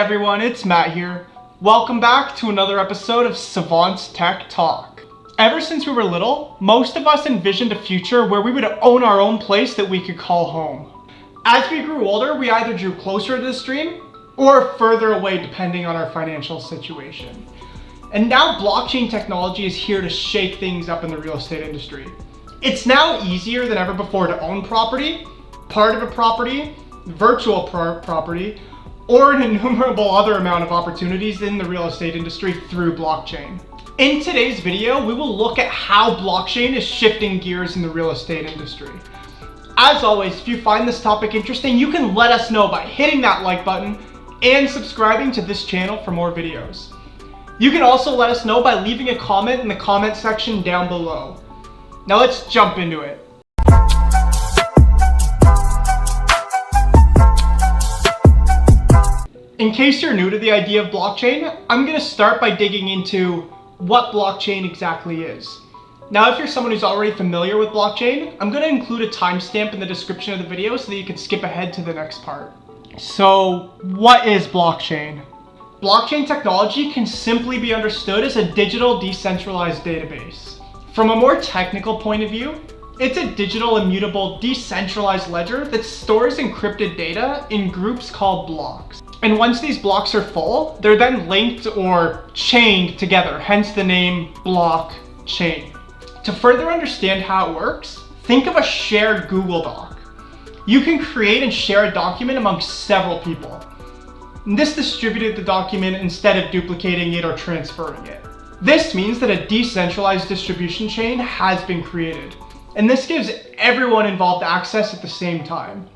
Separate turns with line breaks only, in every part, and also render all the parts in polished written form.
everyone, it's Matt here. Welcome back to another episode of Savant's Tech Talk. Ever since we were little, most of us envisioned a future where we would own our own place that we could call home. As we grew older, we either drew closer to this dream or further away depending on our financial situation. And now blockchain technology is here to shake things up in the real estate industry. It's now easier than ever before to own property, part of a property, virtual property, or an innumerable other amount of opportunities in the real estate industry through blockchain. In today's video, we will look at how blockchain is shifting gears in the real estate industry. As always, if you find this topic interesting, you can let us know by hitting that like button and subscribing to this channel for more videos. You can also let us know by leaving a comment in the comment section down below. Now let's jump into it. In case you're new to the idea of blockchain, I'm going to start by digging into what blockchain exactly is. Now, if you're someone who's already familiar with blockchain, I'm going to include a timestamp in the description of the video so that you can skip ahead to the next part. So, what is blockchain? Blockchain technology can simply be understood as a digital decentralized database. From a more technical point of view, it's a digital immutable decentralized ledger that stores encrypted data in groups called blocks. And once these blocks are full, they're then linked or chained together, hence the name blockchain. To further understand how it works, think of a shared Google Doc. You can create and share a document amongst several people. And this distributed the document instead of duplicating it or transferring it. This means that a decentralized distribution chain has been created. And this gives everyone involved access at the same time.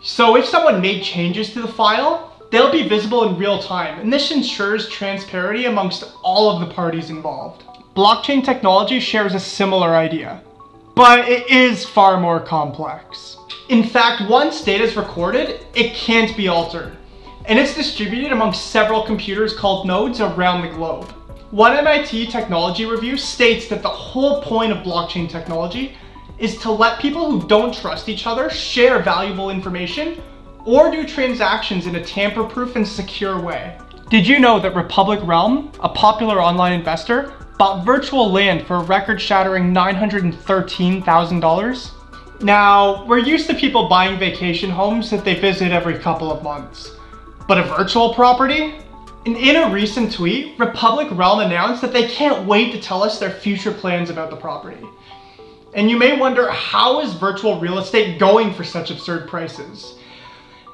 So if someone made changes to the file, they'll be visible in real time, and this ensures transparency amongst all of the parties involved. Blockchain technology shares a similar idea, but it is far more complex. In fact, once data is recorded, it can't be altered, and it's distributed amongst several computers called nodes around the globe. One MIT technology review states that the whole point of blockchain technology is to let people who don't trust each other share valuable information or do transactions in a tamper-proof and secure way. Did you know that Republic Realm, a popular online investor, bought virtual land for a record-shattering $913,000? Now, we're used to people buying vacation homes that they visit every couple of months. But a virtual property? And in a recent tweet, Republic Realm announced that they can't wait to tell us their future plans about the property. And you may wonder, how is virtual real estate going for such absurd prices?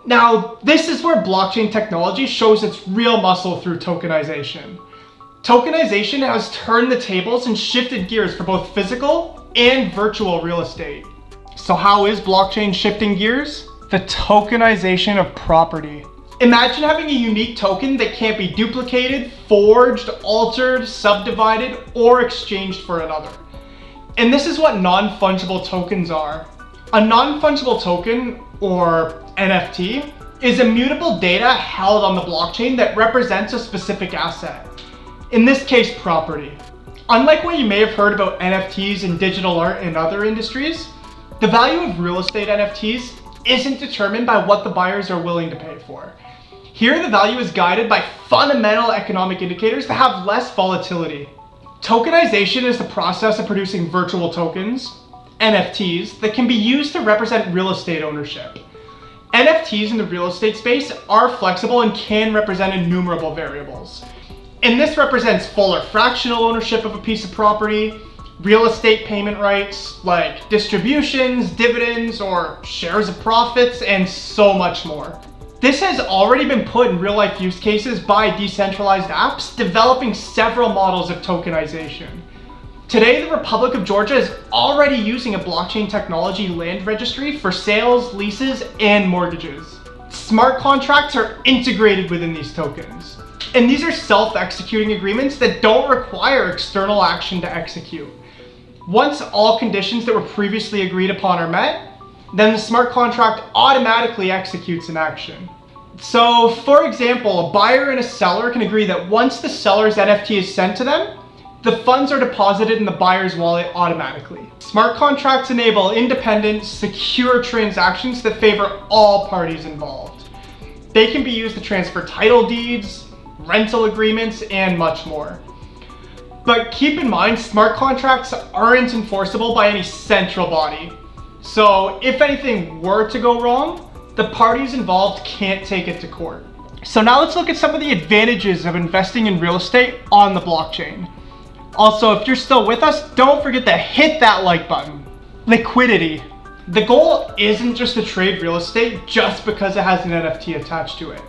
Now, this is where blockchain technology shows its real muscle through tokenization. Tokenization has turned the tables and shifted gears for both physical and virtual real estate. So how is blockchain shifting gears? The tokenization of property. Imagine having a unique token that can't be duplicated, forged, altered, subdivided, or exchanged for another. And this is what non-fungible tokens are. A non-fungible token, or NFT, is immutable data held on the blockchain that represents a specific asset. In this case, property. Unlike what you may have heard about NFTs in digital art and other industries, the value of real estate NFTs isn't determined by what the buyers are willing to pay for. Here, the value is guided by fundamental economic indicators that have less volatility. Tokenization is the process of producing virtual tokens, NFTs, that can be used to represent real estate ownership. NFTs in the real estate space are flexible and can represent innumerable variables. And this represents full or fractional ownership of a piece of property, real estate payment rights like distributions, dividends, or shares of profits, and so much more. This has already been put in real-life use cases by decentralized apps developing several models of tokenization. Today, the Republic of Georgia is already using a blockchain technology land registry for sales, leases, and mortgages. Smart contracts are integrated within these tokens. And these are self-executing agreements that don't require external action to execute. Once all conditions that were previously agreed upon are met, then the smart contract automatically executes an action. So, for example, a buyer and a seller can agree that once the seller's NFT is sent to them, the funds are deposited in the buyer's wallet automatically. Smart contracts enable independent, secure transactions that favor all parties involved. They can be used to transfer title deeds, rental agreements, and much more. But keep in mind, smart contracts aren't enforceable by any central body. So if anything were to go wrong, the parties involved can't take it to court. So now let's look at some of the advantages of investing in real estate on the blockchain. Also, if you're still with us, don't forget to hit that like button. Liquidity. The goal isn't just to trade real estate just because it has an NFT attached to it.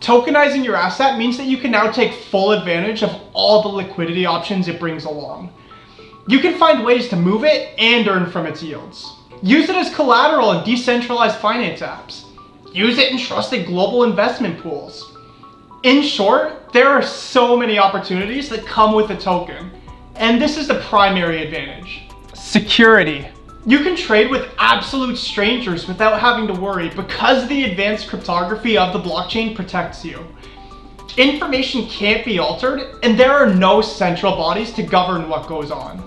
Tokenizing your asset means that you can now take full advantage of all the liquidity options it brings along. You can find ways to move it and earn from its yields. Use it as collateral in decentralized finance apps. Use it in trusted global investment pools. In short, there are so many opportunities that come with a token, and this is the primary advantage. Security. You can trade with absolute strangers without having to worry because the advanced cryptography of the blockchain protects you. Information can't be altered, and there are no central bodies to govern what goes on.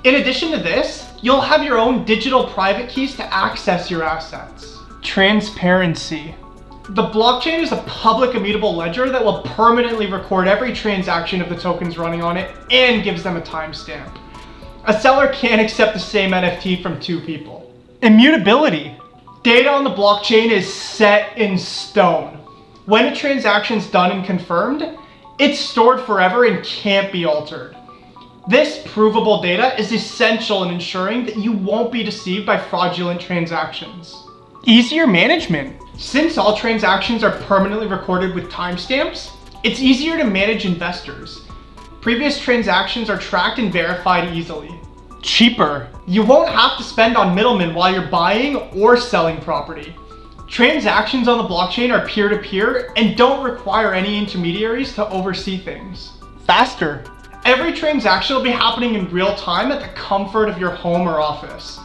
In addition to this, you'll have your own digital private keys to access your assets. Transparency. The blockchain is a public immutable ledger that will permanently record every transaction of the tokens running on it and gives them a timestamp. A seller can't accept the same NFT from two people. Immutability. Data on the blockchain is set in stone. When a transaction's done and confirmed, it's stored forever and can't be altered. This provable data is essential in ensuring that you won't be deceived by fraudulent transactions. Easier management. Since all transactions are permanently recorded with timestamps, it's easier to manage investors. Previous transactions are tracked and verified easily. Cheaper. You won't have to spend on middlemen while you're buying or selling property. Transactions on the blockchain are peer-to-peer and don't require any intermediaries to oversee things. Faster. Every transaction will be happening in real time at the comfort of your home or office.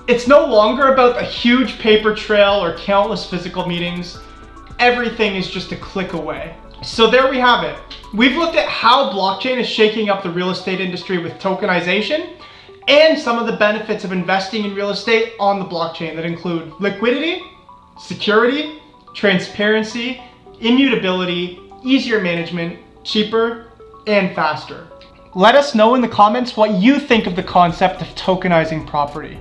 It's no longer about the huge paper trail or countless physical meetings. Everything is just a click away. So there we have it. We've looked at how blockchain is shaking up the real estate industry with tokenization and some of the benefits of investing in real estate on the blockchain that include liquidity, security, transparency, immutability, easier management, cheaper, and faster. Let us know in the comments what you think of the concept of tokenizing property.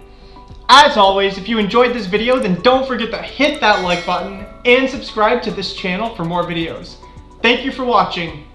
As always, if you enjoyed this video, then don't forget to hit that like button and subscribe to this channel for more videos. Thank you for watching.